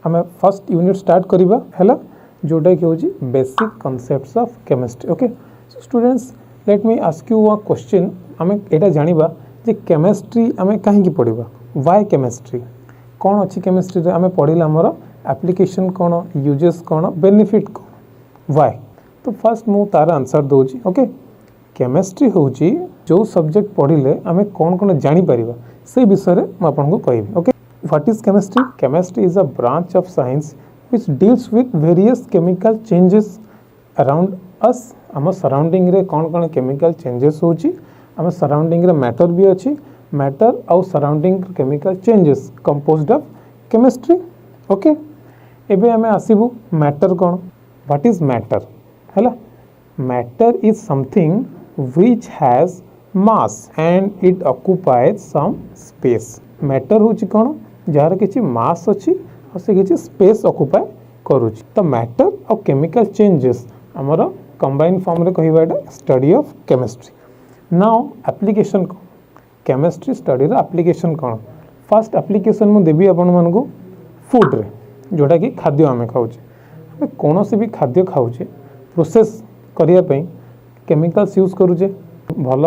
आम first unit start करवा है जोटा कि हूँ basic concepts of chemistry. Okay so students let me ask you a question. आम एटा जानिबा जे केमिस्ट्री आम कहीं पढ़ा वाई केमिस्ट्री कौन अच्छी केमिस्ट्री आम पढ़ला आमर एप्लिकेशन कौन यूजेस कौन बेनिफिट कौन वाई। तो फर्स्ट मु तार आंसर दूची। ओके केमिस्ट्री हूँ जो सब्जेक्ट पढ़ले आम कौन कौन जापर से विषय में आपको कहबी। Okay what is chemistry? Chemistry is a branch of science which deals with various chemical changes around us। आम सराउंडिंग रे कौन कौन केमिकल चेंजेस होची आम सराउंडिंग रे मैटर भी अच्छी मैटर आउ surrounding chemical changes composed of chemistry. Okay एबे आम आसीबू मैटर कौन व्हाट इज मैटर हैला। Matter is something which has mass and it occupies some space। Matter होची कौन जार किछि मास अच्छी और से किछि स्पेस ऑक्युपाई करूची। तो मैटर और केमिकल चेंजेस आमर कंबाइन फॉर्म रे कहबाटा study of chemistry. Now application को केमिस्ट्री स्टडी रो एप्लिकेशन कौन फर्स्ट एप्लिकेशन मु देबी आपन मन को फूड रे जोटा कि खाद्य आम खाऊे कौन से भी खाद्य खाऊे प्रोसेस करिया पई केमिकल्स यूज करूचे भल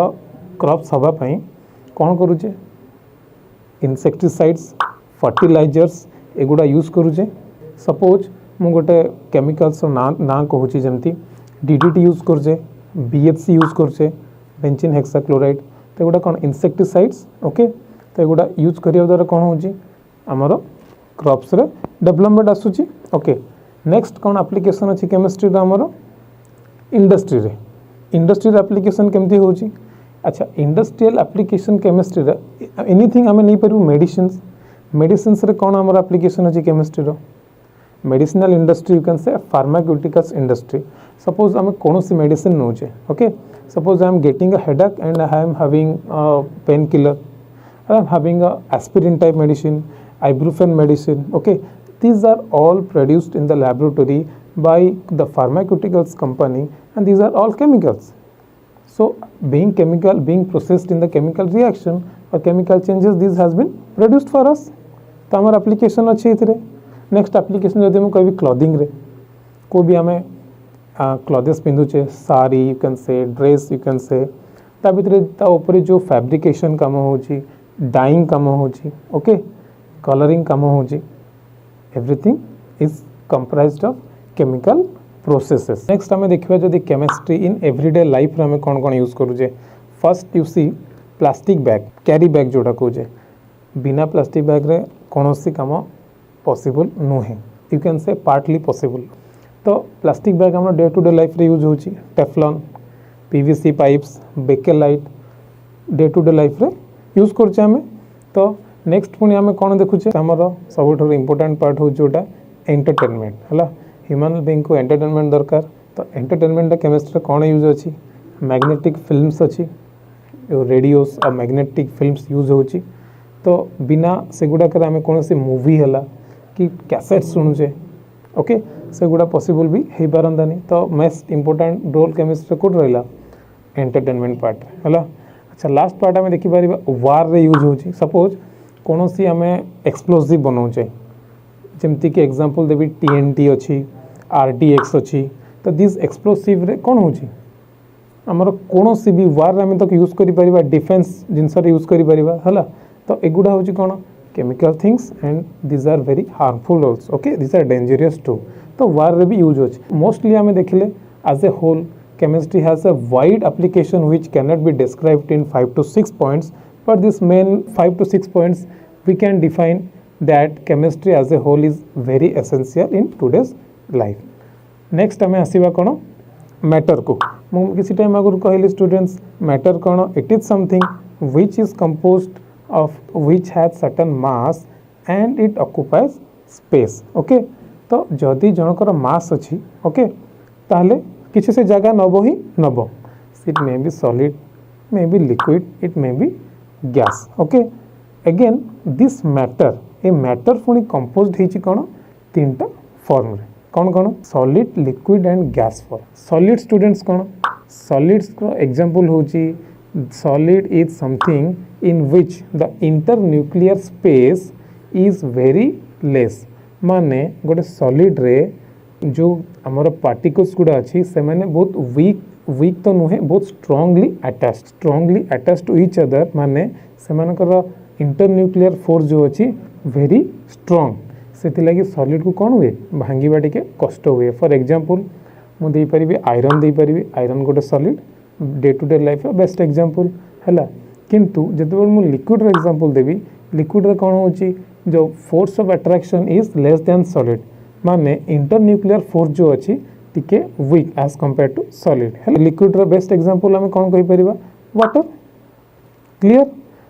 क्रॉप्स हवा पई कौन करूचे इंसेक्टिसाइड्स फर्टिलाइजर्स एगुड़ा यूज करूचे। सपोज मु गोटे केमिकल्स ना कहूँ जमती डीडीटी यूज करुचे बीएफसी यूज करुचे बेंजीन हेक्साक्लोराइड तो एगुड़ा कौन इंसेक्टिसाइड्स। ओके तो एगुड़ा यूज करिया द्वारा कौन होची आमर क्रॉप्स रे डेवलपमेंट आसूची। ओके नेक्स्ट कौन एप्लिकेशन अच्छी केमिस्ट्री रो आमर इंडस्ट्री रे इंडस्ट्री एप्लिकेशन केमती होची। अच्छा इंडस्ट्रियल एप्लिकेशन केमिस्ट्री रे एनीथिंग आमे नहीं पारू मेडिसिन्स मेडिसिन्स रे कौन आमर एप्लिकेशन अच्छी केमिस्ट्री रो medicinal industry you can say pharmaceuticals industry. Suppose आम कौन सी मेडिसिन नौचे okay suppose I am getting a headache and I am having pain killer I am having a aspirin type medicine ibuprofen medicine. Okay these are all produced in the laboratory by the pharmaceuticals company and these are all chemicals। so being processed in the chemical reaction or chemical changes this has been produced for us। तो आमर application अच्छे ये next application जब मुझे कह clothing रे को भी आम क्लॉथेस पिंधुचे sari you can say dress you can say ता भर जो फैब्रिकेशन काम हो डाइंग काम हो ओके कलरिंग काम हो everything is comprised of chemical processes. Next आम देखा जदि केमिस्ट्री इन एवरीडे लाइफ रे कौन कौन यूज करूचे first you see plastic bag carry bag जोटा कहे बिना प्लास्टिक बैग रे कौन सी काम पॉसिबल नुहे you can say partly possible. तो प्लास्टिक बैग आम डे टू डे लाइफ रे यूज होची Teflon PVC pipes Bakelite day to day life रे यूज करछे आमे। तो नेक्स्ट पुणी आम कौन देखुचे आमर सब इम्पोर्टाट पार्ट हो जोटा एंटरटेनमेंट है ह्यूमन बीइंग को एंटरटेनमेंट दरकार। तो एंटरटेनमेंट केमिस्ट्री कौन यूज अच्छी मैग्नेटिक फिल्म्स अच्छी रेडियोस और मैग्नेटिक फिल्म्स यूज होची। तो बिना से गुड़ाक आम कौन सी मूवी है कि कैसेट शुणुचे ओके से गुड़ा पॉसिबल भी हो पारंतानी। तो most important role chemistry Kaut रहा एंटरटेनमेंट पार्ट है। अच्छा लास्ट पार्ट आम देखिपर वार रे यूज होची सपोज कौन सी आम एक्सप्लोसिव बनाऊे जमती कि एग्जांपल देवी टीएनटी अच्छी आरडीएक्स अच्छी। तो दिस एक्सप्लोसिव रे कौन होची आमर कौन सी भी वार आम तक यूज कर डिफेन्स जिनस यूज कर। तो एगुड़ा हूँ कौन chemical things and these are very harmful also okay these are dangerous too. तो वार रे भी यूज होची मोस्टली आम देखिले as a whole chemistry has a wide application which can not be described in 5 to 6 points but this main 5 to 6 points we can define that chemistry as a whole is very essential in today's life। next आम आसवा कौन matter को किसी time आगुरी कहली students matter कौन it is something which is composed of which has certain mass and it occupies space। Okay तो जदि जनकर मास अच्छी okay ताहले किसी से जगह नब ही नब it may be solid may be liquid it may be gas. Okay again this matter a matter पुणी कंपोज्ड होती कौन तीनटा फॉर्म रे कौन कौन solid liquid and gas form. Solid students कौन सॉलिड्स को एग्जांपल होची solid is something in which the internuclear space is very less। माने गोटे सॉलिड रे जो आमर पार्टिकल्स गुड़ा अच्छी से माने बहुत वीक तो नुहे बहुत strongly attached to each other माने से इंटरन्यूक्लियर फोर्स जो अच्छी वेरी स्ट्रांग से लगी सॉलिड को कौन हुए भांगा टे कष्ट हुए फॉर एग्जांपल मुझे पारि आयरन दे पारि आयरन गोटे solid day to day life best example है किंतु जिते मुझे लिक्विड एग्जांपल देवी लिक्विड रे कौन होची जो force of attraction is less than solid माने इंटरन्यूक्लियर फोर्स जो अच्छी टिके weak as compare to solid है लिक्विड रो बेस्ट एग्जांपल आम कौन कहि परिबा वाटर क्लियर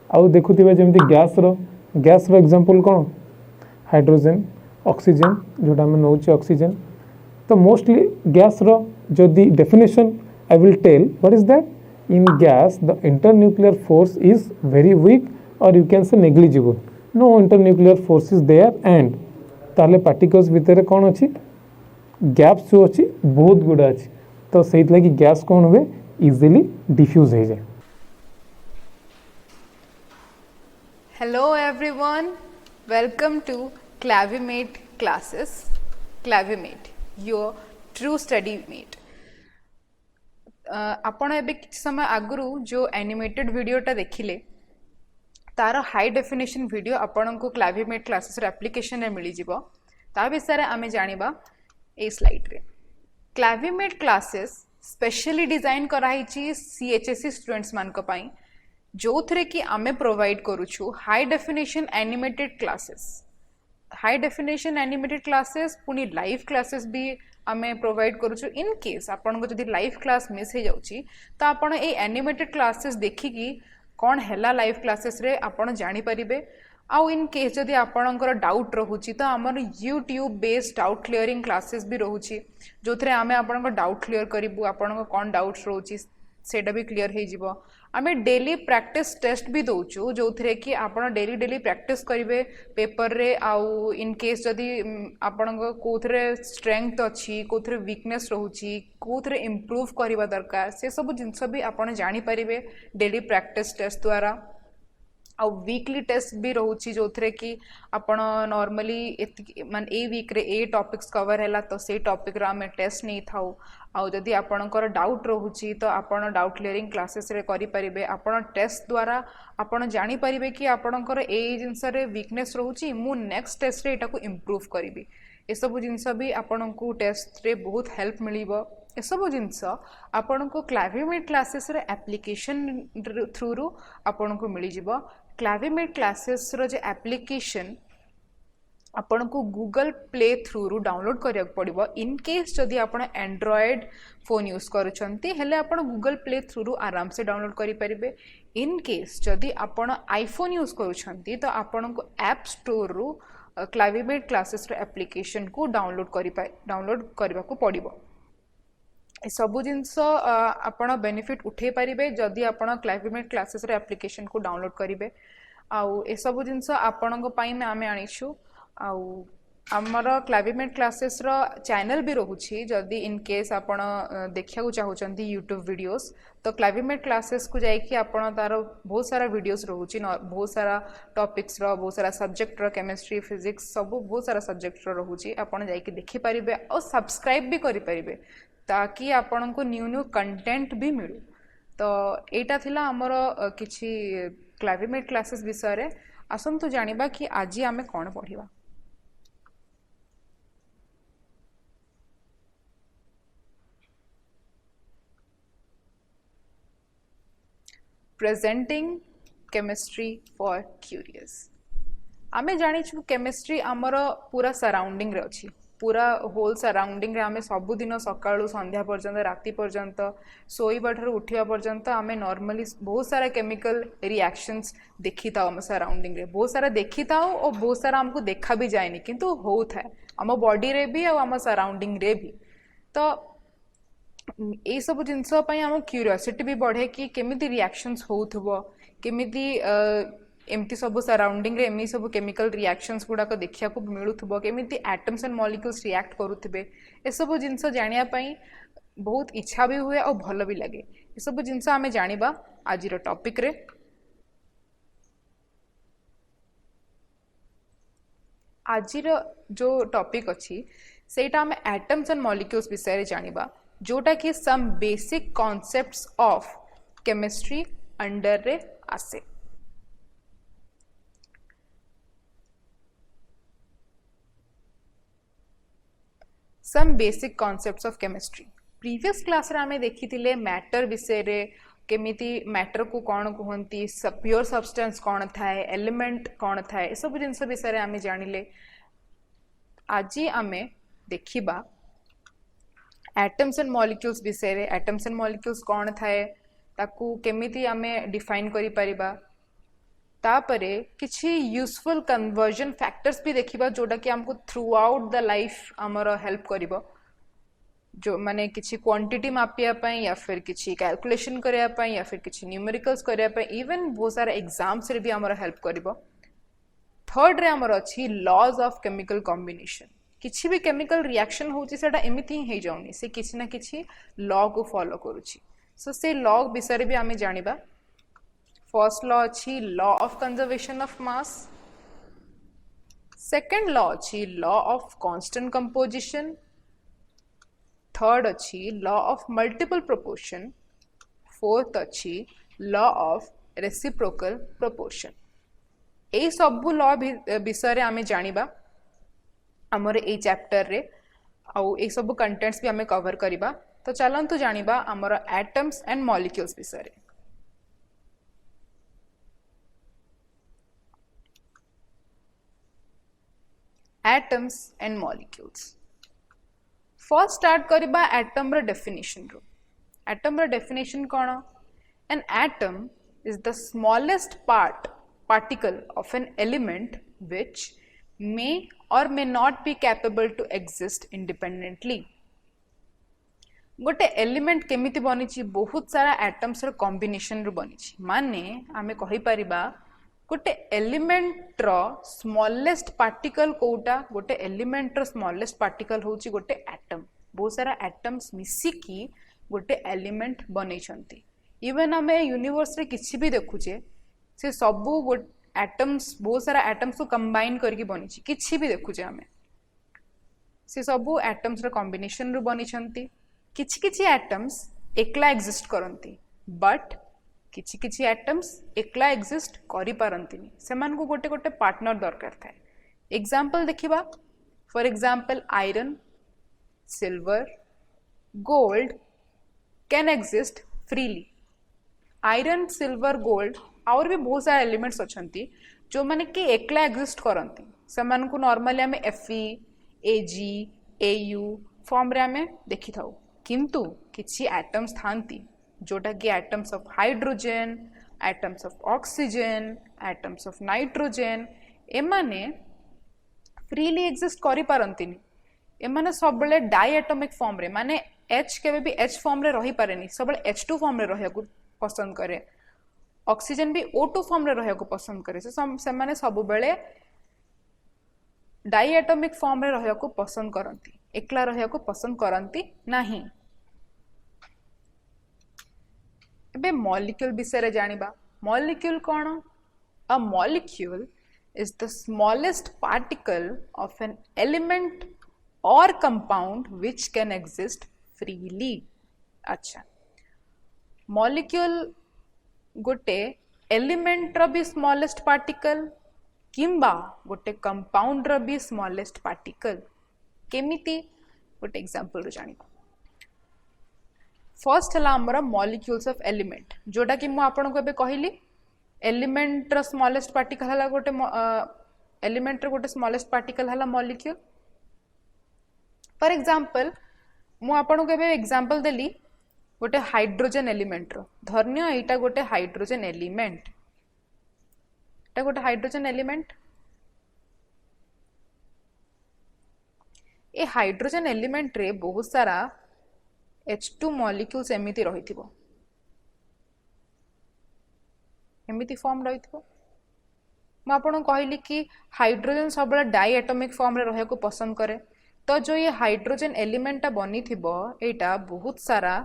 आउ देखुथिबा जेमति गैस रो एग्जांपल कौन हाइड्रोजन ऑक्सीजन जोटा हम नौचे ऑक्सीजन तो मोस्टली गैस रो जदि definition I will tell what is that in gas the internuclear force is very weak और यू कैन से negligible no internuclear force is there and ताले पार्टिकल्स भितर कौन अच्छी गैप्स जो अच्छी बहुत गुड़ा अच्छी तो से लगी गैस कौन हुए इजिली डिफ्यूज हो जाए Hello everyone, welcome to Clavimate classes. Clavimate, your true study mate. आपण एबे किछ समय आगुरु जो एनिमेटेड वीडियोटा देखिले तार हाई डेफिनेशन वीडियो आपण को क्लाविमेट क्लासेस रे एप्लिकेशन रे मिली जिवो ता विषय रे आमे जानिबा ए स्लाइड रे क्लाविमेट क्लासेस स्पेशली डिजाइन कराई ची सीएचएससी स्टूडेंट्स मान को पाई जो थरे कि आमे प्रोवाइड करूछु हाई डेफिनेशन एनिमेटेड क्लासेस पुनी लाइव क्लासेस भी आमे प्रोवाइड करूछु इन केस आपण को जदी लाइव क्लास मिस हे जाउची तो आपण ए एनिमेटेड क्लासेस देखि कि कौन हैला लाइव क्लासेस रे आपण जानि परिबे आउ इन केस जदि आपणकर डाउट रहुची तो आमर YouTube based doubt clearing classes भी रहुची जो थरे आमे आपणकर डाउट क्लियर करिबु आपणकर कौन डाउट्स रहुची सेटा भी क्लियर हो जिवो आमे डेली प्रैक्टिस टेस्ट भी दउचु जो थरे कि आपण डेली प्रैक्टिस करिवे पेपर रे आउ इन केस जदि आपण कोथरे स्ट्रेंथ अछि कोथरे वीकनेस रहउची कोथरे इंप्रूव करबा दरकार से सब जिंस भी आपण जानि परिवे डेली प्रैक्टिस टेस्ट द्वारा आ वीकली टेस्ट भी रोची जो थरे कि आपण नॉर्मली मान ए वीक रे ए टॉपिक्स कवर हैला तो से टॉपिक रा में टेस्ट नहीं थाउ आ जदि आपणकर डाउट रोची तो आपण डाउट क्लियरिंग क्लासेस रे करि परिबे आपण टेस्ट द्वारा आपण जानि परिबे कि आपणकर ए जिंस रे वीकनेस रोची मु नेक्स्ट टेस्ट रे एटा को इंप्रूव करिबी ए सब जिंस भी आपण को टेस्ट रे बहुत हेल्प मिलिबो ए सब जिंस आपण को क्लाविमेट क्लासेस रे एप्लिकेशन थ्रू रु आपण को मिली जिवो क्लाविमेट क्लासेस रो जे एप्लिकेशन आपण को गूगल प्ले थ्रू रु डाउनलोड करिया पड़िबो इन केस जदि आपण एंड्रॉयड फोन यूज करूछंती हेले आपण गूगल प्ले थ्रू रु आराम से डाउनलोड करि परिबे इन केस जदि आपण आईफोन यूज करूछंती तो आपण को ऐप स्टोर रु क्लाविमेट क्लासेस रो एप्लिकेशन को डाउनलोड करबा को पड़िबो सबु जिनस आपण बेनिफिट उठे पारिबे जदि आपण क्लाविमेट क्लासेस रे एप्लिकेशन को डाउनलोड करिवे आउ ए सबु जिनस आपण को पाई में आमे आनिछु आउ हमर क्लाविमेट क्लासेस रो चैनल भी रहुछि जदि इन केस आपण देखिया को चाहुचंती यूट्यूब वीडियोस तो क्लाविमेट क्लासेस को जाई कि आपण तार बहुत सारा वीडियोस रहुछि बहुत सारा टॉपिक्स रो बहुत सारा सब्जेक्ट रो केमिस्ट्री फिजिक्स सब बहुत सारा सब्जेक्ट रो रहुछि आपण जाई कि देखि परिबे और सब्सक्राइब भी करि परिबे ताकि आपण को न्यू कंटेंट भी मिलू तो एटा थिला हमर किछि क्लाविमेट क्लासेस विषय रे आसंतु जानिबा कि आज आमे कोन पढिबा प्रेजेंटिंग केमिस्ट्री फॉर क्यूरियस आमे जानि छु केमिस्ट्री हमर पूरा सराउंडिंग रे अछि पूरा होल सराउंडिंग रे आमे सब दिन सकाळु संध्या पर्यंत राति पर्यंत सोईबा ठार उठिया पर्यंत आमे नॉर्मली बहुत सारा केमिकल रिएक्शंस देखि ताओ हम सराउंडिंग रे बहुत सारा देखि ताओ और बहुत सारा हमको देखा भी जायनी किंतु हो थाए हम बॉडी रे भी और हम सराउंडिंग रे भी तो ए सब जिंस पई हम क्यूरियोसिटी भी बढ़े कि केमिति रिएक्शंस होथबो केमिति एमती सब सराउंडिंग रे एमती सब केमिकल रिएक्शंस गुडा को देखिया को मिलुथबो केमिति एटम्स एंड मॉलिक्यूल्स रिएक्ट करूथबे ए सब जिंस जानिया पई बहुत इच्छा भी हुए और भल भी लगे ए सब जिंस आमे जानिबा आजिरो टॉपिक रे आजिर जो टॉपिक अच्छी सेटा आम एटम्स एंड मॉलिक्यूल्स विषय जानिबा जोटा कि some basic concepts of chemistry under रे आसे। Some basic concepts of chemistry previous class रे आमे देखिथिले मैटर विषय रे केमिति मैटर को कौन कहती प्योर सब्सटेंस कौन थाए एलिमेंट कौन थाए ए सब जिनस विषय आमे जानिले। आज आमे देखिबा एटम्स एंड मॉलिक्यूल्स विषय रे एटम्स एंड मॉलिक्यूल्स कौन थाए ताकू केमिति आमे डिफाइन करि परिबा तापरे किछि यूजफुल कन्वर्जन फैक्टर्स भी देखिबा जोटा कि हमको थ्रू आउट द लाइफ हमर हेल्प करिबो जो माने किछि क्वांटिटी मापिया पई या फिर किछि कैलकुलेशन करिया पई या फिर किछि न्यूमेरिकल्स करिया पई इवन बहुत सारा एग्जाम्स रे भी हमर हेल्प करिवो। थर्ड रे हमर अछि लॉज ऑफ केमिकल कॉम्बिनेशन किछि भी केमिकल रिएक्शन होउछि सेटा एमिति ही जाउनी से किछि ना किछि लॉ को फॉलो करूछि। सो से लॉ विषय रे भी हमें जानिबा। फर्स्ट लॉ अछि law of conservation of mass. Second law अछि law of constant composition. Third अच्छी law of multiple proportion. Fourth अच्छी लॉ ऑफ रेसिप्रोकल प्रोपोर्शन। ए सबु लॉ विषय रे आमे जानिबा हमर ए चैप्टर रे आउ ए सबु कंटेंट्स भी आमे कवर करिबा। तो चलंतु जानिबा हमर एटम्स एंड मॉलिक्यूल्स विषय रे। Atoms and molecules first start करिबा एटम रे डेफिनेशन रो। एटम रे definition cone? An atom is the smallest particle of an element which may or may not be capable to exist independently। गोटे element केमिति बनिछि बहुत सारा atoms रो combination रो बनिछि माने आमे कहि परिबा गोटे एलिमेंट रो स्मॉलेस्ट पार्टिकल कोटा गोटे एलिमेंट रो स्मॉलेस्ट पार्टिकल होछि गोटे एटम। बहुत सारा एटम्स मिसिकी गोटे एलिमेंट बनैछंती। इवन आमे यूनिवर्स रे किछि भी देखुचे से सबु एटम्स बहुत सारा एटम्स को कंबाइन करके बनिछि किछि भी देखुचे आमे से सबु एटम्स रो कॉम्बिनेशन रो बनिछंती। किछि किछि एटम्स एकला एग्जिस्ट करंती बट किछि किछि एटम्स एकला एग्जिस्ट करि पारंतिनी सेमान को गोटे गोटे पार्टनर दरकार थाए। एग्जांपल देखिबा for example iron silver gold can exist freely. Iron silver gold और भी बहुत सारे एलिमेंट्स अछंती जो माने कि एकला एग्जिस्ट करंती सेमान को नॉर्मली हमें Fe Ag Au फॉर्म रे हमें देखि थाउ किंतु किछि एटम्स थांती जोटा कि atoms of hydrogen atoms of oxygen atoms of nitrogen एमाने फ्रीली एग्जिस्ट करि पारंतिनी। एमाने सबले डाई एटॉमिक फॉर्म रे माने H केबे भी H फॉर्म रे रही पारेनी सबले H2 फॉर्म रे रहया को पसंद करे। ऑक्सीजन भी O2 फॉर्म रे रहया को पसंद करे से माने सब बेले डाई एटॉमिक फॉर्म रे रहया को पसंद करंती एकला रहया को पसंद करंती नाही। एबे मॉलिक्यूल विषय रे जानिबा। मॉलिक्यूल कोन? A molecule is the smallest particle of an element or compound which can exist freely। अच्छा मॉलिक्यूल गोटे एलिमेंट रो भी स्मॉलेस्ट पार्टिकल किंबा गोटे कंपाउंड रो भी स्मॉलेस्ट पार्टिकल केमिति गोटे एग्जांपल रो जानिबा। फर्स्ट हला हमर मॉलिक्यूल्स ऑफ एलिमेंट जोटा कि मु आपन को एबे कहिली एलिमेंट रो स्मॉलेस्ट पार्टिकल हला गोटे एलिमेंट रो गोटे स्मॉलेस्ट पार्टिकल हला मॉलिक्यूल। फॉर एग्जांपल मु आपन को एबे एग्जांपल देली गोटे हाइड्रोजन एलिमेंट रो धन्य एटा गोटे हाइड्रोजन एलिमेंट एटा गोटे हाइड्रोजन एलिमेंट। ए हाइड्रोजन एलिमेंट रे बहुत सारा H2 मॉलिक्यूल्स एमिति रहिथिबो एमिति फॉर्म रहिथिबो। म आपन कहली कि हाइड्रोजन सबले डाई एटॉमिक फॉर्म रे रहया को पसंद करे तो जो ये हाइड्रोजन एलिमेंट बनी थिबो एटा बहुत सारा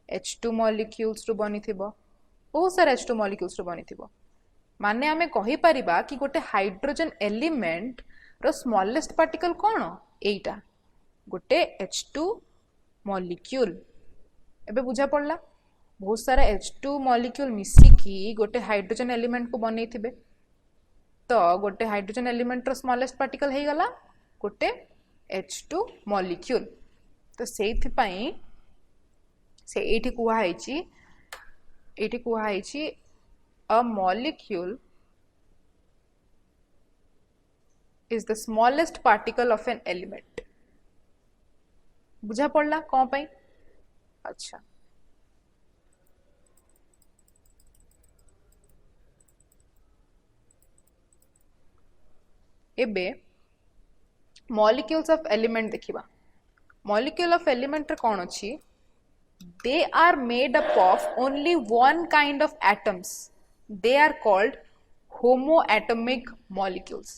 H2 मॉलिक्यूल्स रो बनी थिबो बहुत सारा H2 मॉलिक्यूल्स रो बनी थिबो माने आमे कहि परिबा कि गोटे हाइड्रोजन एलिमेंट रो स्मॉलेस्ट पार्टिकल कौन एटा गोटे H2 मॉलिक्यूल एबे बुझा पड़ला बहुत सारा H2 मॉलिक्यूल मिसिकी गोटे हाइड्रोजन एलिमेंट को बनै थिबे तो गोटे हाइड्रोजन एलिमेंट रो स्मॉलेस्ट पार्टिकल हे गला गोटे H2 मॉलिक्यूल तो सेथि पई से एठी कुहा हैची a molecule is the smallest particle of an element बुझा पड़ला कौन पाई अच्छा एबे molecules of element देखिबा molecule of element रे कौन अछि they are made up of only one kind of atoms they are called homoatomic molecules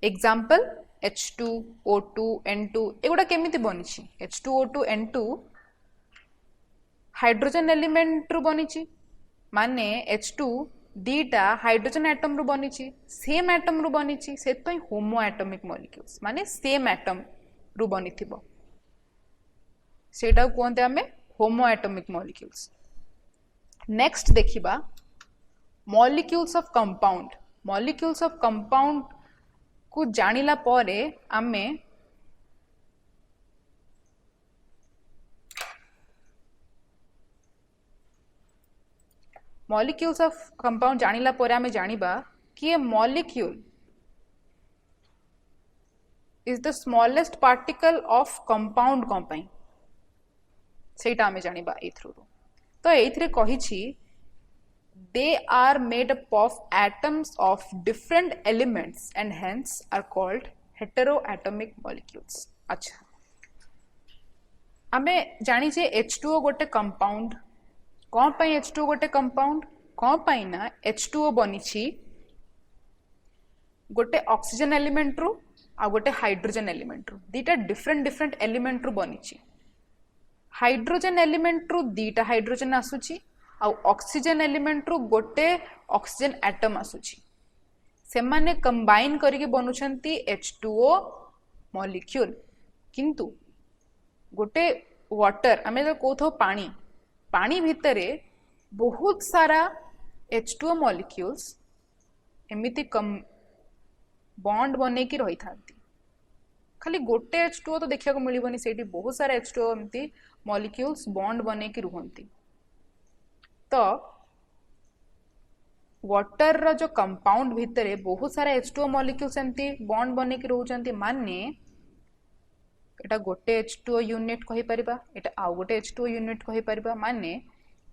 example H2O2 N2 एगुडा केमिति बनिछि H2O2 N2 हाइड्रोजन एलिमेंट रु बनिछि माने H2 दीटा हाइड्रोजन एटम रु बनिछि same atom रु बनिछि सेत पई होमोएटॉमिक मॉलिक्यूल्स माने सेम एटम रु बनिथिबो सेटा कोनते हमें homoatomic molecules next देखिबा molecules of compound को जानिला परे आमे molecules of compound जानिला परे आमे जानिबा कि a molecule is the smallest particle of compound compound सेटा आमे जानिबा ए थ्रू तो एथरे कहिछि they are made up of atoms of different elements and hence are called heteroatomic molecules अच्छा आमे जानि जे H2O गोटे कंपाउंड कोन पई H2O गोटे कंपाउंड कोन पई ना H2O बनिछि गोटे ऑक्सीजन एलिमेंट रु आ गोटे हाइड्रोजन एलिमेंट रु दीटा डिफरेंट एलिमेंट रु बनिछि हाइड्रोजन एलिमेंट रु दीटा हाइड्रोजन आसुची आ ऑक्सीजन एलिमेंट रु गोटे ऑक्सीजन एटम आसुची से माने कंबाइन करके बनुछंती H2O मॉलिक्यूल किंतु गोटे वाटर आमे तो कोथो पानी भितरे बहुत सारा H2O मॉलिक्यूल्स एमिति कम बॉन्ड बने की रही थांती खाली गोटे H2O तो देखा को मिलिबनी सेठी बहुत सारा H2O एमती मॉलिक्यूल्स बॉन्ड बने की रुहंती तो वाटर रो जो कंपाउंड भितरे बहुत सारा H2O मॉलिक्यूल्स एमती बॉन्ड बने की रहउचंती माने एटा गोटे H2O यूनिट कहि परिबा एटा आ गोटे H2O यूनिट कहि परिबा माने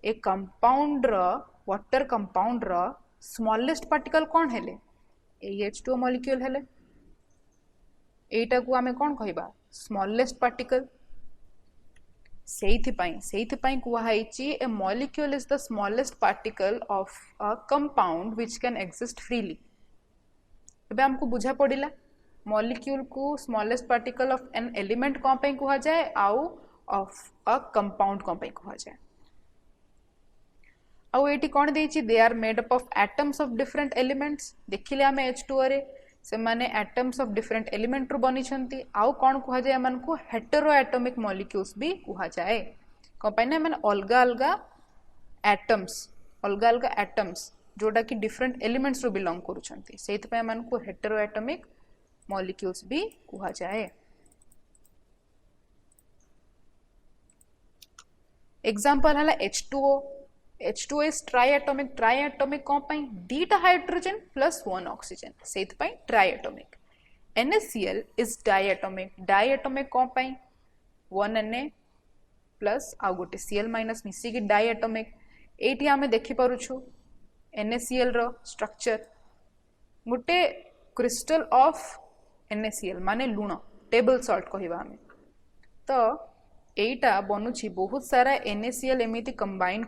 ए कंपाउंड रो वाटर कंपाउंड रो स्मॉलेस्ट पार्टिकल कोन हेले ए H2O मॉलिक्यूल हेले एटा को आमे कोन कहिबा स्मॉलेस्ट पार्टिकल सेइथि पई कुआ हाइची a molecule is the smallest particle of a compound which can exist freely एबे हमको बुझा पड़िला मॉलिक्यूल को smallest particle of an element कोन पई कुआ जाय आउ ऑफ अ कंपाउंड कोन पई कुआ जाय आउ एटी कोन देछि they are made up of atoms of different elements देखिले हमें H2O रे से माने एटम्स ऑफ डिफरेंट एलिमेंट रु बनी छंती आउ कोन कुहा जाय मन को हेटेरोएटॉमिक मॉलिक्यूल्स भी कुहा जाय कंपाइन माने अलगा अलगा एटम्स जोटा कि डिफरेंट एलिमेंट्स रु बिलोंग करू छंती सेति पे मन को हेटेरोएटॉमिक मॉलिक्यूल्स भी कुहा जाय एग्जांपल हला H2O is triatomic compound dita hydrogen plus 1 oxygen Seth पई triatomic NaCl is diatomic compound 1 Na plus आ गोटे Cl minus मिसी की diatomic एठी हमें देखि परुछु NaCl रो स्ट्रक्चर गोटे क्रिस्टल ऑफ NaCl माने लूण टेबल सॉल्ट कहिबा हमें तो एटा बनुछि बहुत सारा NaCl एमिति कंबाइन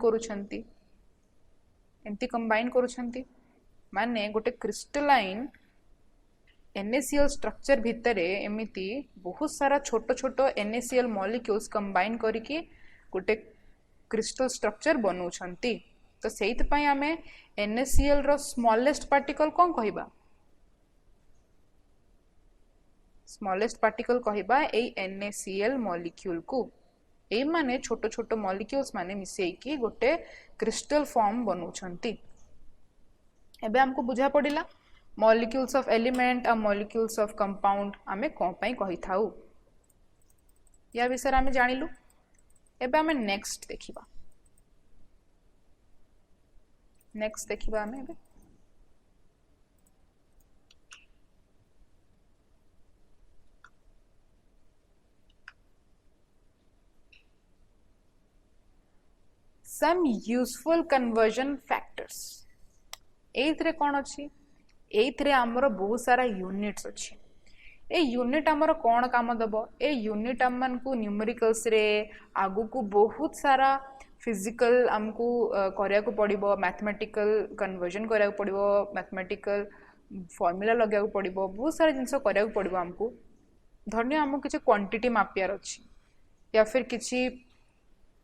करूछंती माने गोटे क्रिस्टलाइन NaCl स्ट्रक्चर भितरे एमिति बहुत सारा छोटो NaCl मॉलिक्यूल्स कंबाइन करिकि गोटे क्रिस्टल स्ट्रक्चर बनउछंती तो सेइत पई हमें NaCl रो स्मॉलेस्ट पार्टिकल कोन कहिबा स्मॉलेस्ट पार्टिकल कहबा ए NaCl मॉलिक्यूल को ए माने छोट छोट मॉलिक्यूल्स माने मिसेकी गोटे क्रिस्टल फॉर्म बनौछंती। एबे हमको बुझा पड़िला मॉलिक्यूल्स ऑफ एलिमेंट आ मॉलिक्यूल्स ऑफ कंपाउंड आमे कोन पई कहि थाउ या विषय आमे जानिलु। एबे आमे नेक्स्ट देखिबा आमे एबे some useful conversion factors। एइथरे कोन अछि एइथरे हमर बहुत सारा यूनिट्स अछि। ए यूनिट हमर कोन काम दबो ए यूनिट हमन को न्यूमेरिकल्स रे आगु को बहुत सारा फिजिकल हमको करिया को पड़िबो मैथमेटिकल कन्वर्जन करिया को पड़िबो मैथमेटिकल फार्मूला लगा को पड़िबो बहुत सारा जिंस करिया को पड़िबो हमको धन्य हमको किछि क्वांटिटी मापियार अछि या फिर किछि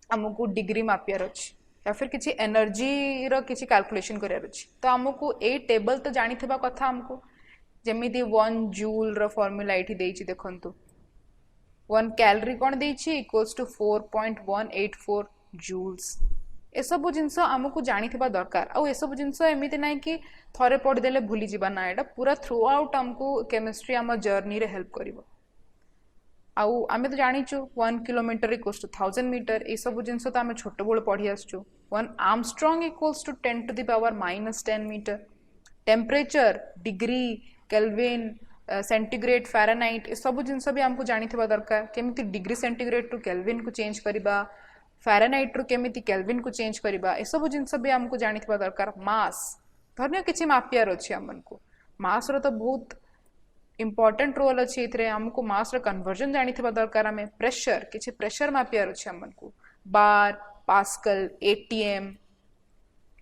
हमको डिग्री मापियार अछि या फिर किसी एनर्जी रो किसी कैलकुलेशन करियार अछि। तो हमको ए टेबल तो जानी थिबा कथा हमको जेमिति 1 जूल रो फार्मूला एठी देछि देखंतु 1 कैलोरी कोन देछि इक्वल्स टू 4.184 जूल्स। ए सब जिंस हमको जानी थिबा दरकार आ ए सब जिंस एमिति नै कि थरे पढ देले भूली जिबा ना एटा पूरा थ्रू आउट हमको केमिस्ट्री हम जर्नी रे हेल्प करिवो। आउ आमे तो जानिछु 1 किलोमीटर इक्वल्स टू 1000 मीटर ए सब जिंस तो आमे छोट बोल पढ़ी आसछु 1 angstrom equals to 10 to the power -10 metre. Temperature degree Kelvin centigrade Fahrenheit ए सब जिंस भी हमको जानी थिबा दरकार केमिति डिग्री सेंटीग्रेड टू केल्विन को चेंज करिबा फ़ारेनहाइट रू केमिति केल्विन को चेंज करिबा ए सब जिंस भी हमको जानी थिबा दरकार। मास धन्य किछि मापियार अछि हमन को मास रो तो बहुत इंपोर्टेंट रोल अच्छी इतरे हमको मास रो कन्वर्जन जानी थिबा दरकार। हमें प्रेशर किछि प्रेशर मापियार अछि हमन को बार पास्कल एटीएम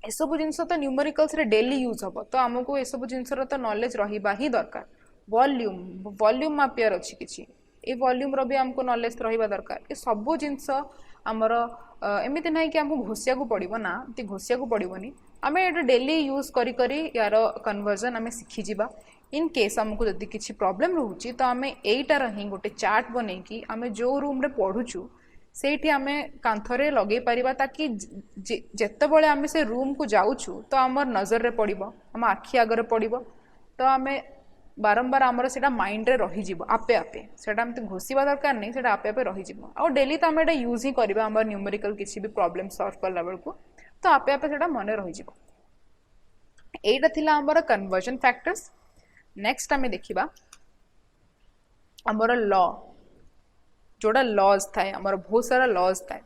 ए सब जिंस तो न्यूमेरिकल्स रे डेली यूज हबो तो हमको ए सब जिंस रो तो नॉलेज रहिबा ही दरकार। वॉल्यूम मापियार अछि किछि ए वॉल्यूम रो भी हमको नॉलेज रहिबा दरकार। ए सब जिंस हमर एमिति नै कि हमको घोसिया को पड़िबो ना ती घोसिया को पड़िबोनी हमें एटा डेली यूज करी करी यार कन्वर्जन हमें सीखी जिबा। इन केस हमको जदि किसी प्रॉब्लम रोची तो आम एटार ही गोटे चार्ट बने कि आम जो रूम रे पढ़ुचु सेठी आम कांथरे लगे पारिबा ताकि जेते बळे आम से रूम को जाउछु तो आमर नजर रे पड़िबो हम आखि आगर पड़िबो तो आम बारंबार आमर सेटा माइंड रे रही जिवो आपे आपे सेटा हमते घोषिबा दरकार नहीं सेटा आपे आपे रही जिवो आ डेली तो आम एटा यूज ही करबा हमर न्यूमेरिकल किसी भी प्रॉब्लम सॉल्व करला बेल को तो आपे आपे सेटा मने रही जिवो। एटा थिला हमर कन्वर्जन फैक्टर्स। नेक्स्ट आमे देखिबा हमर लॉ जोड़ा लॉज थाए हमर बहुत सारा लॉज थाए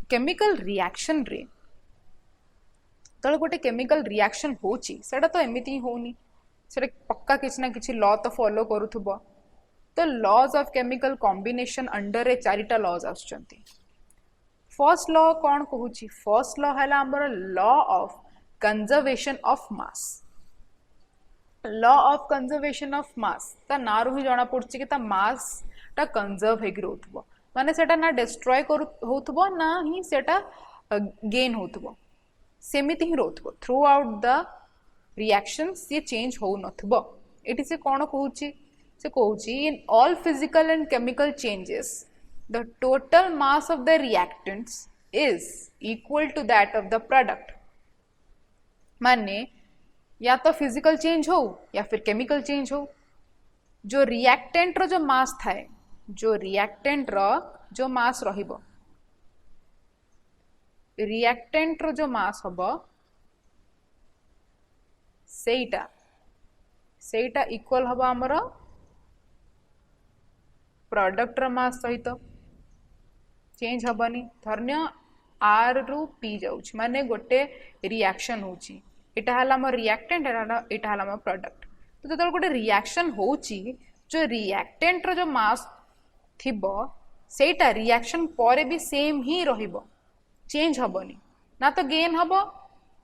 केमिकल रिएक्शन रे तले गोटे केमिकल रिएक्शन होची सेटा तो एमिति होनी सेटा पक्का किछि ना किछि लॉ तो फॉलो करूथबो। तो laws of chemical combination under ए चारिटा लॉज आछंती। फर्स्ट लॉ कोन कहूची फर्स्ट लॉ हैला हमर law of conservation of mass. Law of conservation of mass ता नारु ही जाना पड़छि कि ता मास ता कंजर्व हेगि रहथबो माने सेटा ना डिस्ट्रॉय करू होथबो ना ही सेटा गेन होथबो सेमिति ही रहथबो थ्रू आउट द रिएक्शन से चेंज हो नथबो। एटी से कोन कहूची in all physical and chemical changes the total mass of the reactants is equal to that of the product. माने या तो फिजिकल चेंज हो या फिर केमिकल चेंज हो जो रिएक्टेंट रो जो मास थाए जो रिएक्टेंट रो जो मास रहिबो रिएक्टेंट रो जो मास हबो सेटा इक्वल हबो हमरो प्रोडक्ट रो मास सहित चेंज हबनी। धन्य आर रु पी जाउछ माने गोटे रिएक्शन होची एटा हला हमर रिएक्टेंट एटा हला हमर प्रोडक्ट। तो जतल गोटे रिएक्शन होची जो रिएक्टेंट रो जो मास थिबो सेटा रिएक्शन परे भी सेम ही रहिबो चेंज हबनी ना तो गेन हबो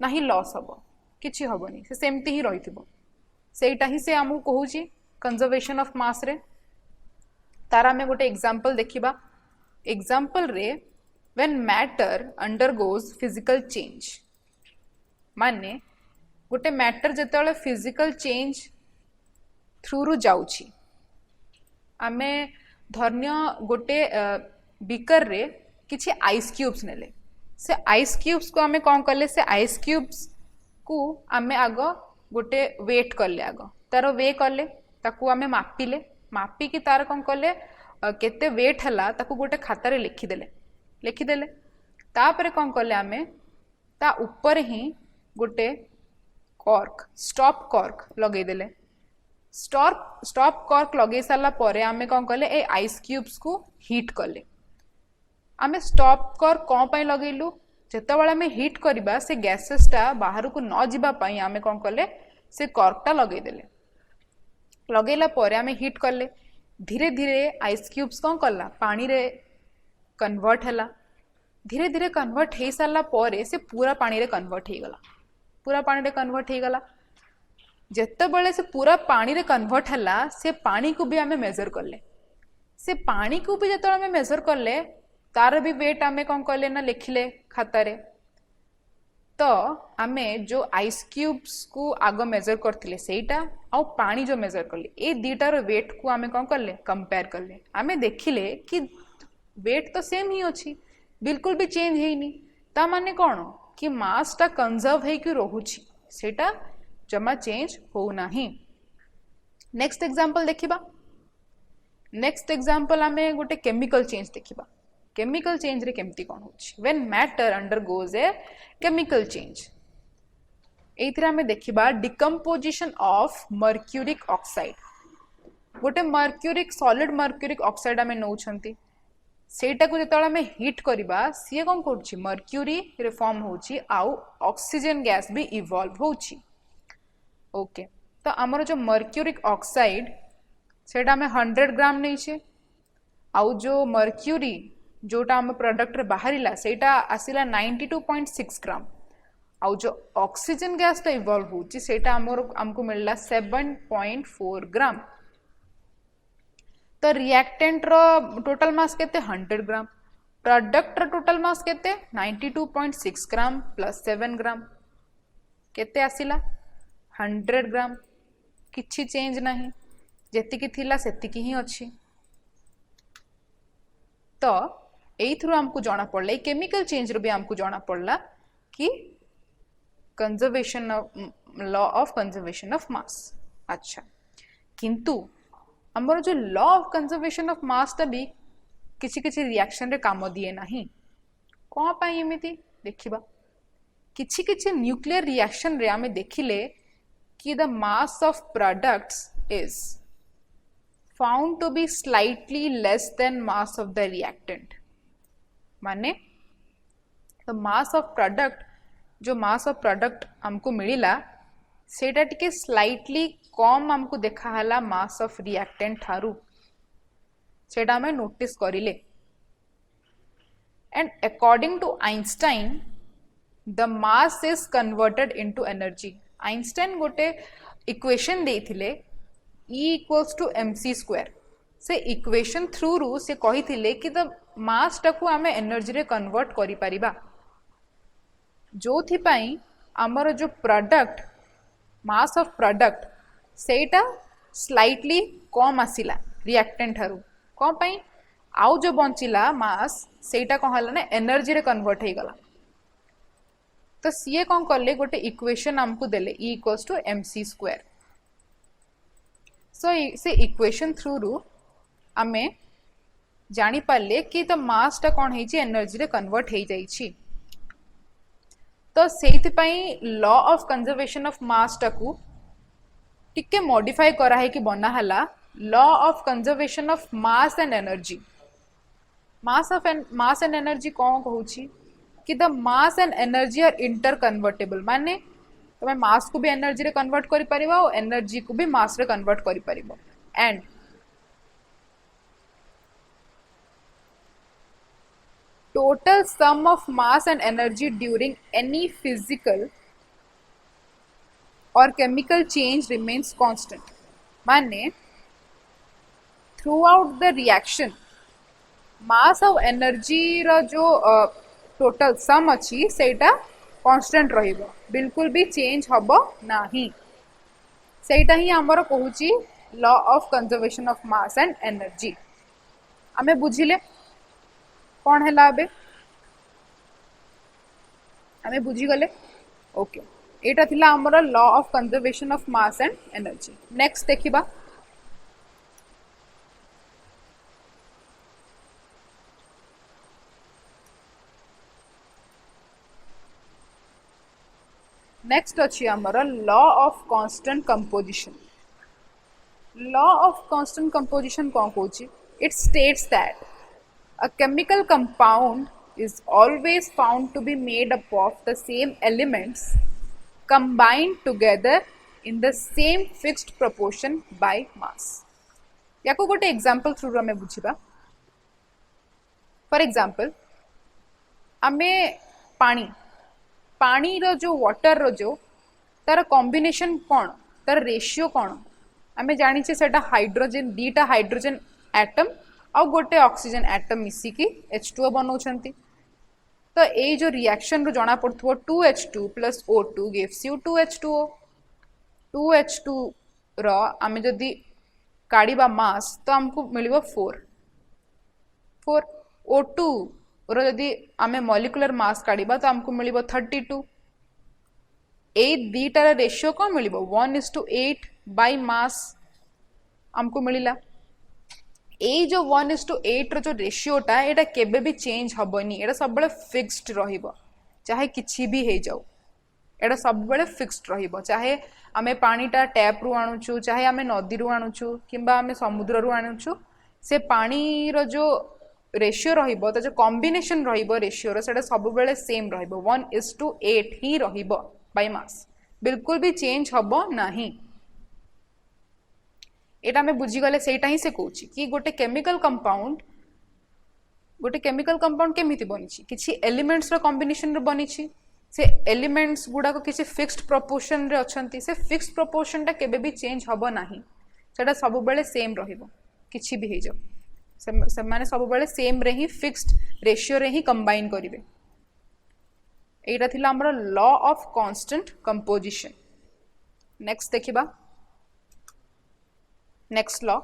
ना ही लॉस हबो किछि हबनी से सेमती ही रहिथिबो सेटा ही से हमहु कहूची कंजर्वेशन ऑफ मास रे। तारा में गोटे एग्जांपल देखिबा एग्जांपल रे when matter undergoes physical change माने गोटे मैटर जेतेबेले फिजिकल चेंज थ्रू रु जाउछि आमे धन्य गोटे बीकर रे किछि आइस क्यूब्स नेले से आइस क्यूब्स को आमे कौन कले से आइस क्यूब्स को आमे आग गोटे वेट कले आग तार वे कले ताकू आमे मापिले मापी की तार कौन कले केते वेट हला ताकू गोटे खाता रे लिखिदेले तापरे कौन कले आमे ता ऊपर ही गोटे कॉर्क स्टॉप कॉर्क लगे देले स्टॉप कॉर्क लगे सारा परे आमे कौन कले ए आइस क्यूब्स को हीट कले आमे स्टॉप कॉर्क कौन पाई लगेलु जेतेबेले आमे हीट करबा से गैसेसटा बाहर को न जिबा पाई आमे कौन कले से कॉर्कटा लगे देले लगेला परे आमे हीट कले धीरे धीरे आइस क्यूब्स कौन कला पानी रे कन्वर्ट हला धीरे धीरे कन्वर्ट हो सारा परे से पूरा पानी रे कन्वर्ट हो गला पूरा पानी रे कन्वर्ट हो गला जेतेबेले से पूरा पानी रे कन्वर्ट हला से पानी को भी आमे मेजर करले से पानी को भी जेतेबेले आमे मेजर करले तार भी वेट आमे कौन कले ना लिखिले खाता रे तो आमे जो आइस क्यूब्स को आग मेजर करथिले सेटा आ पानी जो मेजर करले ए दीटार वेट को आमे कौन करले कंपेयर करले आमे देखिले कि वेट तो सेम ही अछि बिल्कुल भी चेंज हेइनी ता माने कोन कि मास टा कंजर्व हे कि रहुछि सेटा जमा चेंज हो नाही नेक्स्ट एग्जांपल देखिबा नेक्स्ट एग्जांपल आमे गोटे केमिकल चेंज देखिबा केमिकल चेंज रे केमती कोन होछि when matter undergoes a chemical change एथिरे आमे देखिबा डिकम्पोजिशन ऑफ मर्क्यूरिक ऑक्साइड गोटे मर्क्यूरिक सॉलिड मर्क्यूरिक ऑक्साइड आमे नौछंती सेटा को जेतला आमे हीट करबा सिए कोन करछि मर्क्यूरी रे फॉर्म होछि आउ ऑक्सीजन गैस भी इवॉल्व होछि ओके तो हमर जो मर्क्यूरिक ऑक्साइड सेटा आमे 100 ग्राम नै छे आउ जो मर्क्यूरी जोटा हम प्रोडक्ट रे बाहरिला सेटा आसिला 92.6 ग्राम आउ जो ऑक्सीजन गैस टा इवॉल्व होछि सेटा हमको मिलला 7.4 ग्राम तो रिएक्टेंट रो टोटल मास केते 100 ग्राम प्रोडक्ट रो टोटल मास केते 92.6 ग्राम प्लस 7 ग्राम केते आसिला 100 ग्राम किछि चेंज नाही जेति की थिला सेति की ही अछि तो एई थ्रू हमको जाना पड़ला केमिकल चेंज रो भी हमको जाना पड़ला कि conservation of law of conservation of मास अच्छा किंतु हमर जो law of conservation of mass ता भी किछि किछि रिएक्शन रे काम दिए नाही कोन पाई एमिति देखिबा किछि किछि न्यूक्लियर रिएक्शन रे हमें देखिले कि the mass of products is found to be slightly less than mass of the reactant माने तो mass of product जो mass of product हमको मिलिला सेटा टिके slightly कम हमको देखा हला mass of reactant थारु सेटा हमें नोटिस करिले and according to Einstein the mass is converted into energy Einstein गोटे इक्वेशन देथिले E equals to mc square से इक्वेशन थ्रू रु से कही थिले कि द मास टाकू आमे एनर्जी रे कन्वर्ट करि परिबा जोथि पई हमर जो प्रोडक्ट मास ऑफ प्रोडक्ट सेटा स्लाइटली कम आसिला रिएक्टेंट हरु कोन पई आउ जो बंचिला मास सेटा कोन हला ने एनर्जी रे कन्वर्ट हे गला तो सीए कोन करले गोटे इक्वेशन हमकु देले E equals to mc square सो से इक्वेशन थ्रू रु आमे जानी पाले कि तो मास टा कोन हेची एनर्जी रे कन्वर्ट हे जाई छी तो सेति पई law of conservation of mass टा को टिके मॉडिफाई करा है कि बना हला law of conservation of mass and energy mass and energy कोन कहूची कि the mass and energy are interconvertible माने तमे मास को भी एनर्जी रे कन्वर्ट करि परिबा और एनर्जी को भी मास रे कन्वर्ट करि परिबा and total sum of mass and energy during any physical or chemical change remains constant माने throughout the reaction mass और energy रा जो total sum अछि सेटा कांस्टेंट रहिबो बिल्कुल भी चेंज हबो नाही सेटा ही हमर कहूची law of conservation of mass and energy आमे बुझिले कौन है लाबे आमे बुझी गले ओके एटा थिला हमर law of conservation of mass and energy next देखिबा नेक्स्ट अच्छी आमर law of constant composition law of constant composition कौन कहूँ it states that a chemical compound is always found to be made up of the same elements combined together in the same fixed proportion by mass याको गोटे example through हमें बुझिबा for example आमे पानी पानी रो जो water रो जो तार combination कौन तार रेशियो कौन आमे जानी छे सेटा हाइड्रोजन दीटा हाइड्रोजन एटम आ गोटे ऑक्सीजन एटम मिसिकी H2O बनाउछंती तो ए जो रिएक्शन रो जणा पड़थो 2H2 + O2 gives you 2H2O 2H2 रो आमे जदी काढिबा मास तो हमको मिलिबो 4 O2 रो जदी आमे मॉलिक्यूलर मास काढिबा तो हमको मिलिबो 32 ए दीटार रेशियो कोन मिलिबो 1:8 बाय मास हमको मिलिला ए जो 1:8 रो जो रेशियोटा एटा केबे भी चेंज हबनी एटा सब बळे फिक्स्ड रहिबो चाहे किछि भी हे जाऊ एटा सब बळे फिक्स्ड रहिबो चाहे आमे पानीटा टैप रु आणुछु चाहे आमे नदी रु आणुछु किंबा आमे समुद्र रु आणुछु से पानी रो जो रेशियो रहिबो त जो कॉम्बिनेशन रहिबो रेशियो रो सेटा सब बळे सेम रहिबो 1:8 ही रहिबो बाय मास बिल्कुल भी चेंज हबो नाही एटा में बुझी गले सेटा ही से कहूची कि गोटे केमिकल कंपाउंड केमिति बनिछि किछि एलिमेंट्स रो कॉम्बिनेशन रो बनिछि से एलिमेंट्स गुडा को किछि फिक्स्ड प्रोपोर्शन रे अछंती से फिक्स्ड प्रोपोर्शन टा केबे भी चेंज हबो नाही सेटा सब बेले सेम रहिबो किछि भी हे जाउ से माने सब बेले सेम रे ही फिक्स्ड रेशियो रे ही कंबाइन करिवे एटा थिला हमर law of constant composition next देखिबा नेक्स्ट लॉ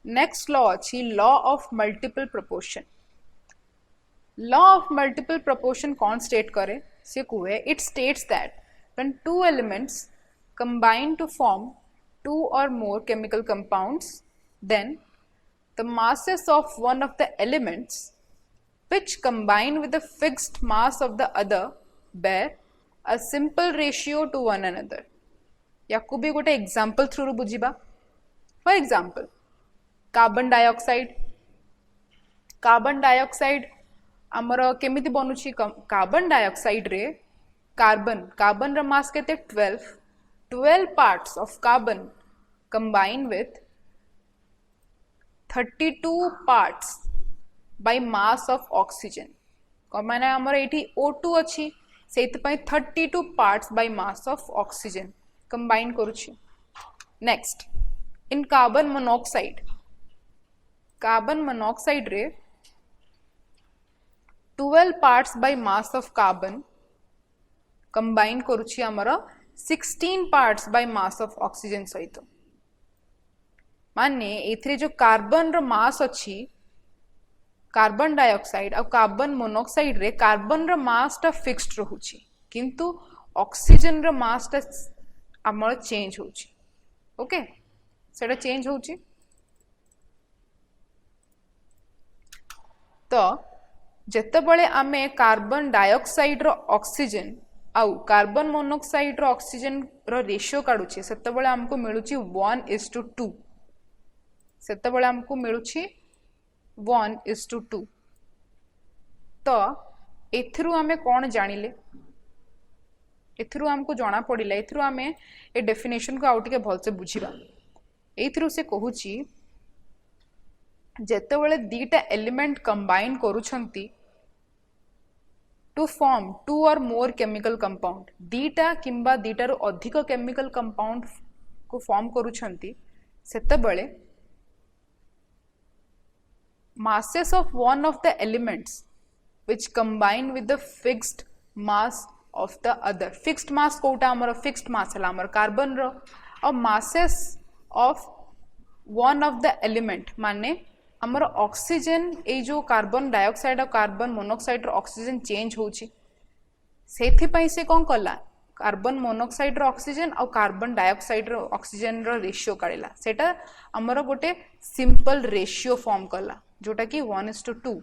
नेक्स्ट लॉ अच्छी law of multiple proportion law of multiple proportion कौन स्टेट करे से कुए it states that when two elements combine to form two or more chemical compounds, then the masses of one of the elements which combine with the fixed mass of the other bear a simple ratio to one another. याकू भी गोटे example through बुझिबा. For example carbon dioxide आमर केमिति बनुछि. Carbon dioxide रे carbon रा mass केते 12 parts of carbon combine with 32 parts by mass of oxygen. माने आमर एठी O2 अछि सेति पय 32 parts by mass of oxygen combine करूछि. नेक्स्ट इन कार्बन मोनोऑक्साइड रे 12 parts by mass of carbon combine करूछि आमर 16 parts by mass of oxygen सहित. माने एथिरे जो कार्बन रो मास अछि कार्बन डाइऑक्साइड और कार्बन मोनोऑक्साइड रे कार्बन रो मास टा फिक्स्ड रहुछि किंतु ऑक्सीजन रो मास टा आमर चेंज होछि. ओके सेटा चेंज होछि. तो जेतेबेले आमे कार्बन डाइऑक्साइड रो ऑक्सीजन आउ कार्बन मोनोऑक्साइड रो ऑक्सीजन रो रेशियो काढुछि सेतेबेले हमको मिलुछि 1:2. सेतेबेले हमको मिलुछि 1:2. तो एथिरु आमे कोन जानिले एथिरु हमको जाना पड़िला एथिरु आमे ए डेफिनेशन को आउटिके भलसे बुझिबा. एथिरु से कहूछि जेतेबेले दीटा एलिमेंट कंबाइन करूछंती to form 2 or more chemical compound दीटा किंबा दीटा रो अधिक केमिकल कंपाउंड को फॉर्म करूछंती सेतेबेले masses of one of the elements which combine with the fixed mass of the other. Fixed mass कोटा हमर fixed mass हला हमर कार्बन रो और masses of one of the element माने हमर ऑक्सीजन ए जो कार्बन डाइऑक्साइड और कार्बन मोनोक्साइड रो oxygen change होची सेथि पई से कोन कला कार्बन मोनोक्साइड रो ऑक्सीजन और कार्बन डाइऑक्साइड रो ऑक्सीजन रो रेशियो काढिला सेटा हमर गोटे सिंपल रेशियो फॉर्म कला जोटा कि 1:2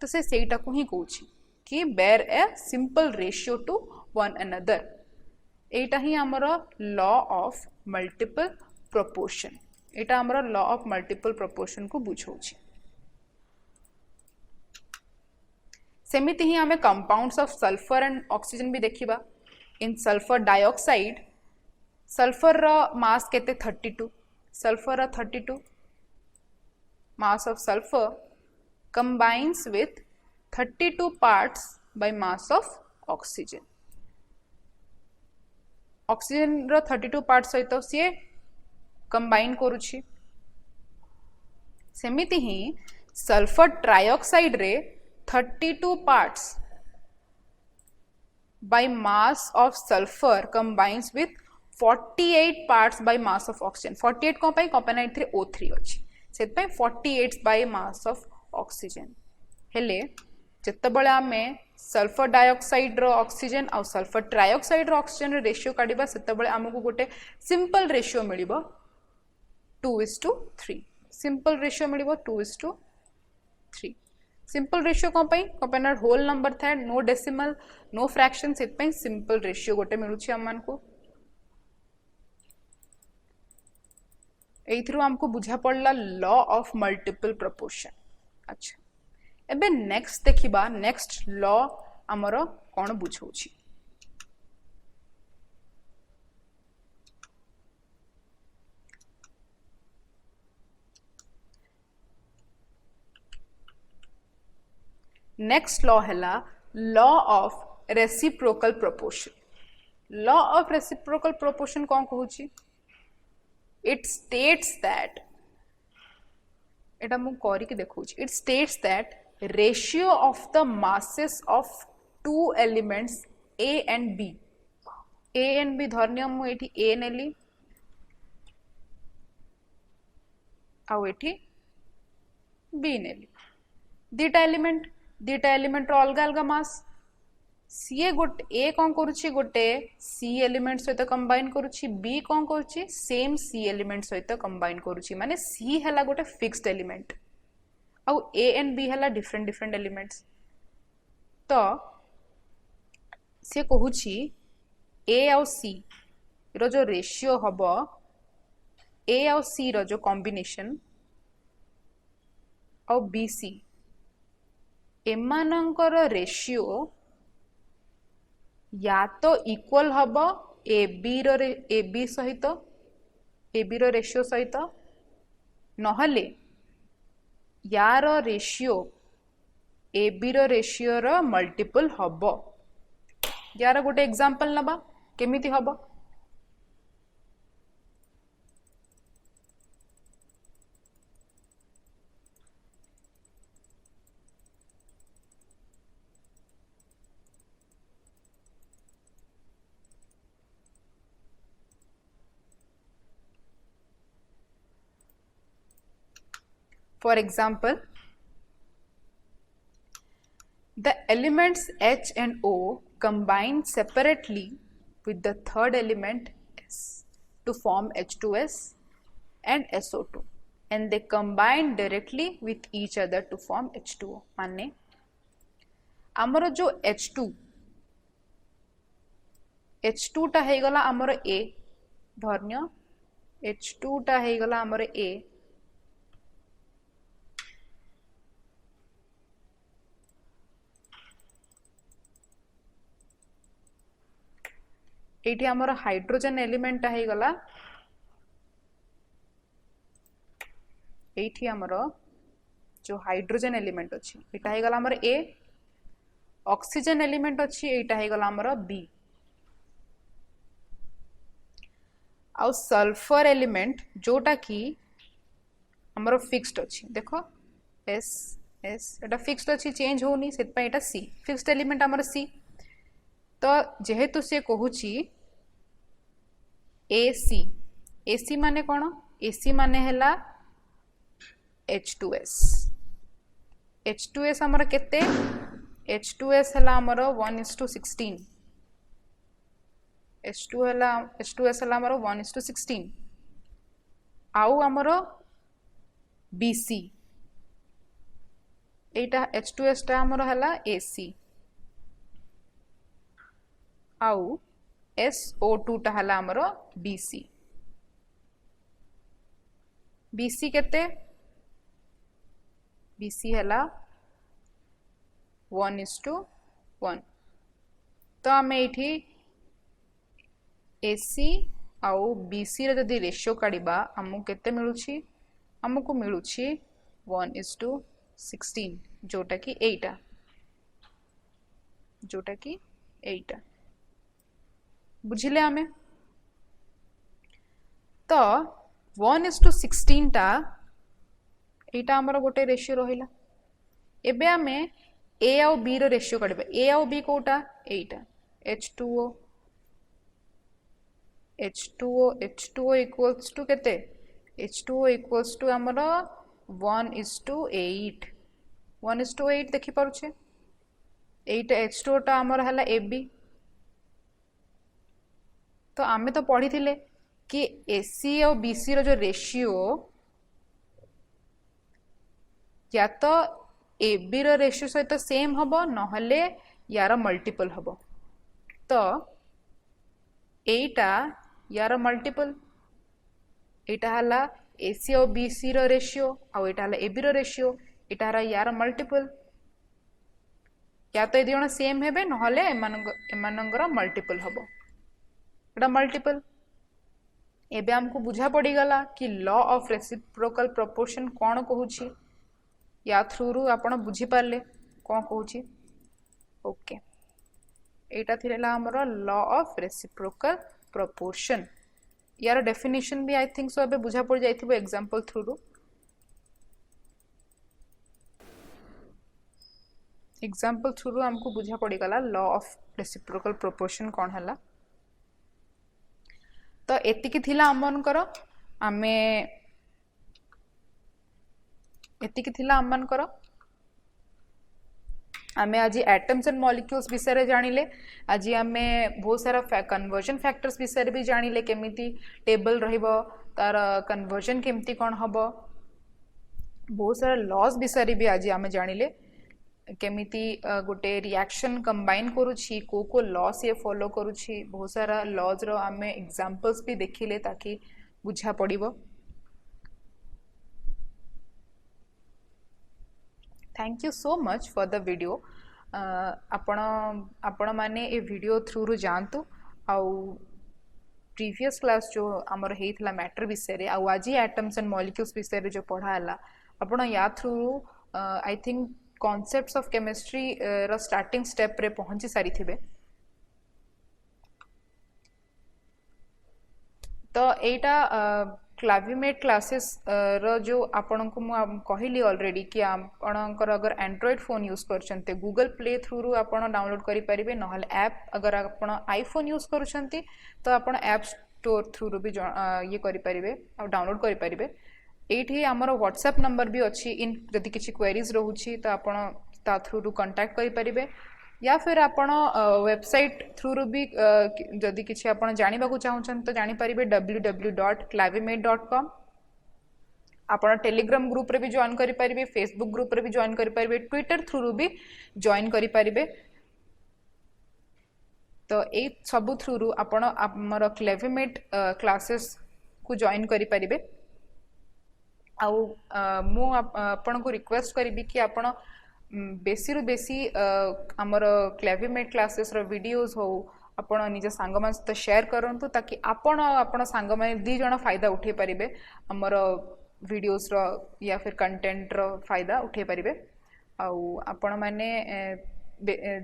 तो से सेटा को ही कहूची कि bear a simple ratio to one another एटा ही हमर लॉ ऑफ मल्टीपल प्रोपोर्शन एटा हमर लॉ ऑफ मल्टीपल प्रोपोर्शन को बुझौची सेमिति ही हमें compounds of sulphur and oxygen भी देखिबा इन सल्फर डाइऑक्साइड सल्फर रा मास केते 32 सल्फर रा 32 mass of sulfur combines with 32 parts by mass of oxygen. Oxygen रा 32 parts सहित सी combine करुछि सेमिति ही सल्फर ट्राइऑक्साइड रे 32 parts by mass of sulfur combines with 48 parts by mass of oxygen. 48 को पाई component 3 O3 अछि सेत पे 48 by mass of oxygen हेले जत्तबळे आमे sulphur dioxide रो ऑक्सीजन और सल्फर ट्राइऑक्साइड रो ऑक्सीजन रो रेशियो काढिबा सेतबळे हमकु गोटे सिंपल रेशियो मिलिबो 2:3 सिंपल रेशियो मिलिबो 2:3 सिंपल रेशियो कोन पई कंपेनर होल नंबर था नो डेसिमल नो फ्रैक्शन सेत पे सिंपल रेशियो गोटे मिलुछि हमन को एथरो हमको बुझा पड़ला लॉ ऑफ मल्टीपल प्रोपोर्शन अच्छा एबे नेक्स्ट देखिबा नेक्स्ट लॉ हमर कोन बुझौछि नेक्स्ट लॉ हैला law of reciprocal proportion law of reciprocal proportion कोन कहूछि it states that eta mu kori ki dekhouchi it states that ratio of the masses of two elements a and b धरनिया मु एठी a नेली आउ एठी b नेली दीटा element रो अलगा अलगा मास सी गोटे ए कौन करुछि गोटे सी एलिमेंट सहित कंबाइन करुछि बी कौन करुछि सेम सी एलिमेंट सहित कंबाइन करुछि माने सी हला गोटे फिक्स्ड एलिमेंट आउ ए एंड बी हला डिफरेंट डिफरेंट एलिमेंट्स तो से कहुछि ए आउ सी रो जो रेशियो हबो ए आउ सी रो जो कॉम्बिनेशन आउ बी सी एमानंकर रेशियो या तो इक्वल हबो ए बी सहित ए बी रो रेशियो सहित नहले यार रेशियो ए बी रो रेशियो रो मल्टीपल हबो यार गोटे एग्जांपल नबा केमिति हबो For example, the elements H and O combine separately with the third element S to form H2S and SO2 and they combine directly with each other to form H2O. माने आमर जो H2 टा है गला आमर A धरन्य H2 टा है गला आमर A एठी हमर हाइड्रोजन एलिमेंट है गला एठी हमर जो हाइड्रोजन एलिमेंट अछि एटा है गला हमर ए ऑक्सीजन एलिमेंट अछि एटा है गला हमर बी आ सल्फर एलिमेंट जोटा की हमर फिक्स्ड अछि देखो एस एस एटा फिक्स्ड अच्छी चेंज होनी से एटा सी फिक्स्ड एलिमेंट आमर सी तो जेहेतु से कहूची एसी एसी माने कौन एसी माने हैला H2S H2S आमर केते H2S हैला आमर 1:16 H2S हैला आमर 1:16 आउ आमर BC एटा H2S टा आमर हैला AC आउ SO2 टा हैला आमर BC BC केते BC हैला 1:1 तो आम ये AC आउ BC रे जदि रेशियो काढ़ा आमको केते मिलुछि आमको मिलुछि 1:16 जोटा कि एटा बुझिले आमे तो 1:16 टा एटा हमर गोटे रेशियो रहिला एबे आमे A आउ B रो रेशियो काढबे A आउ B Kota Etah H2O equals to केते H2O इक्वल्स टू हमर 1:8 1:8 देखि पारुछे एटा H2O टा हमर हला AB तो आमे तो पढ़ी थिले कि AC और BC रो जो रेशियो या तो AB रो रेशियो सहित सेम हबो नहले यार मल्टीपल हबो तो एटा यार मल्टीपल एटा हला AC और BC रो रेशियो आ एटा हला AB रो रेशियो एटा हला यार मल्टीपल या तो यदि सेम हेबे नहले एमानंगर मल्टीपल हबो एटा मल्टीपल एबे हमको बुझा पड़ी गला कि लॉ ऑफ रेसिप्रोकल प्रोपोर्शन कौन कहूची या थ्रू रु आपण बुझी पारले कौन कहूची ओके एटा थिला हमर लॉ ऑफ रेसिप्रोकल प्रोपोर्शन यार डेफिनेशन भी आई थिंक सो एबे बुझा पड़ जाइथिबो एग्जांपल थ्रू रु हमको बुझा पड़ी गला लॉ ऑफ रेसिप्रोकल प्रोपोर्शन कौन हला तो एतिकी थिला आमनकर आमे एतिकी थिला आमनकर आमे आज एटम्स एंड मॉलिक्यूल्स विषय रे जानिले आज आमे बहुत सारा कन्वर्जन फैक्टर्स विषय भी जानिले केमिति टेबल रहिबो तार कन्वर्जन केमिति कोन हबो बहुत सारा लॉज विषय भी आज आमे जानिले केमिति गोटे रिएक्शन कंबाइन करूछि को लॉ से फॉलो करूछि बहुत सारा लॉज रो आमे एग्जांपल्स भी देखिले ताकि बुझा पड़िबो thank you so much for the video आपण माने ए वीडियो थ्रू रु जानतु आउ प्रीवियस क्लास जो हमर हेइथला मैटर विषय रे आउ आज एटम्स एंड मॉलिक्यूल्स विषय रे जो पढ़ा हला आपण या through I think concepts of chemistry रो स्टार्टिंग स्टेप रे पहुंची सारी थिबे तो एटा क्लाविमेट क्लासेस रो जो आपन को कहली ऑलरेडी कि आपनकर अगर एंड्रॉइड फोन यूज करछन्ते गूगल प्ले थ्रू रु आपन डाउनलोड करि परिबे नहल ऐप अगर आपन आईफोन यूज करछन्ती तो आपन ऐप स्टोर थ्रू रु भी ये करि परिबे और डाउनलोड करि परिबे एठी हमर व्हाट्सएप नंबर भी अच्छी इन जदि किसी क्वेरीज रहउछि तो आपन ता थ्रू रु कांटेक्ट करि परिबे या फिर आपन वेबसाइट थ्रू रु भी जदि किसी आपन जानिबा को चाहुछन तो जानि परिबे www.clavimet.com आपन टेलीग्राम ग्रुप रे भी जॉइन करि परिबे फेसबुक ग्रुप रे भी जॉइन करि परिबे ट्विटर थ्रू रु भी जॉइन करि परिबे तो ए सब थ्रू रु आपन हमर क्लेविमेट क्लासेस को जॉइन करि परिबे आउ मु आपन को रिक्वेस्ट करिबी कि आपन बेसी रु बेसी हमर क्लेविमेट क्लासेस रो वीडियोस हो आपन निज सांग मान सहित शेयर करंतु ताकि आपन सांग मान दी जण फायदा उठे परिबे हमर वीडियोस रो या फिर कंटेंट रो फायदा उठे परिबे आउ आपन माने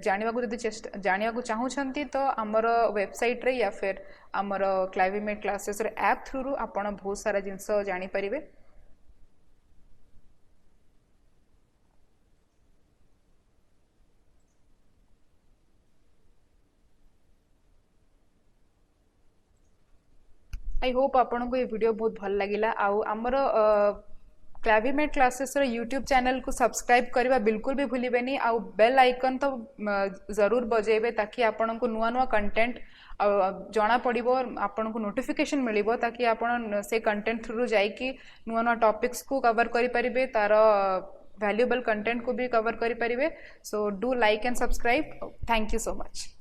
जानिबा को जदि चेष्टा जानिबा को चाहुछंती तो हमर वेबसाइट रे या फिर हमर क्लेविमेट क्लासेस रे ऐप थ्रू रु आपन बहुत सारा जिंस जानि परिबे आई होप आपको ये वीडियो बहुत भल लगिला आउ आमर क्लाविमेट क्लासेस यूट्यूब चैनल को सब्सक्राइब करवा बिल्कुल भी भूलिबेनी आउ बेल आइकन तो जरूर बजेबे ताकि आपन को नुआ नुआ कंटेंट जना पड़िबो आपन को नोटिफिकेशन मिलिबो ताकि आपन से कंटेंट थ्रू जाइकी नुआ नुआ टॉपिक्स को कवर करि परिबे तार वैल्यूएबल कंटेंट को भी कवर करि परिबे so do like and subscribe thank you so much.